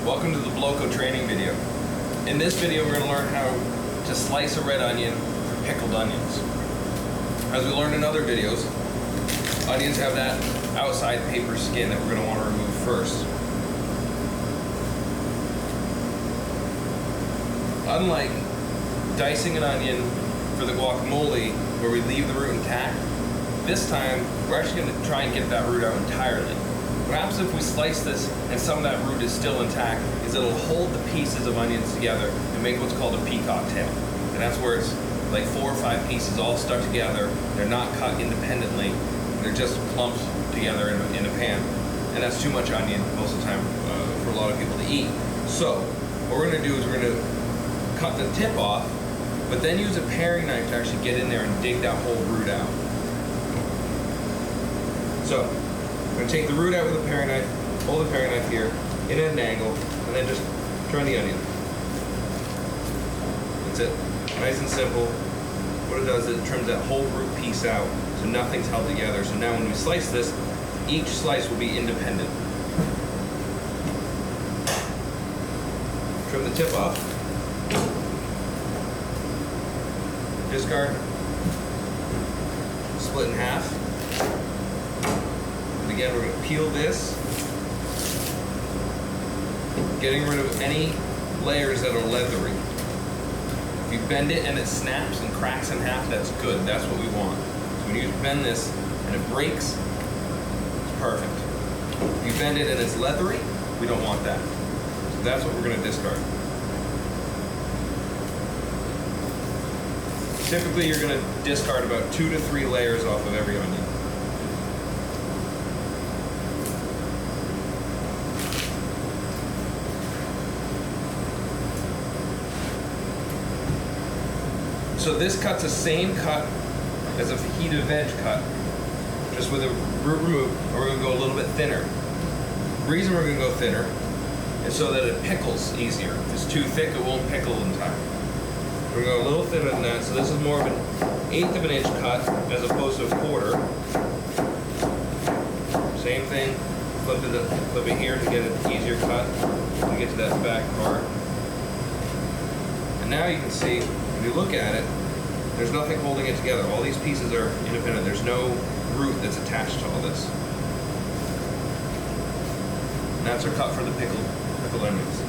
Welcome to the Bloco training video. In this video we're going to learn how to slice a red onion for pickled onions. As we learned in other videos, onions have that outside paper skin that we're going to want to remove first. Unlike dicing an onion for the guacamole where we leave the root intact, this time we're actually going to try and get that root out entirely. What happens if we slice this and some of that root is still intact is it'll hold the pieces of onions together and make what's called a peacock tail. And that's where it's like 4 or 5 pieces all stuck together. They're not cut independently. They're just clumped together in a pan. And that's too much onion most of the time for a lot of people to eat. So what we're going to do is we're going to cut the tip off, but then use a paring knife to actually get in there and dig that whole root out. So I'm going to take the root out with a paring knife, hold the paring knife here, in at an angle, and then just turn the onion. That's it. Nice and simple. What it does is it trims that whole root piece out, so nothing's held together. So now when we slice this, each slice will be independent. Trim the tip off. Discard. Split in half. Again, we're going to peel this, getting rid of any layers that are leathery. If you bend it and it snaps and cracks in half, that's good. That's what we want. So when you bend this and it breaks, it's perfect. If you bend it and it's leathery, we don't want that. So that's what we're going to discard. Typically, you're going to discard about 2 to 3 layers off of every onion. So this cut's the same cut as a fajita veg cut, just with the root removed, and we're going to go a little bit thinner. The reason we're going to go thinner is so that it pickles easier. If it's too thick, it won't pickle in time. We're going to go a little thinner than that, so this is more of an 1/8 of an inch cut as opposed to a 1/4. Same thing, flip it here to get an easier cut, to get to that back part. And now you can see, if you look at it, there's nothing holding it together. All these pieces are independent. There's no root that's attached to all this. And that's our cut for the pickled onions.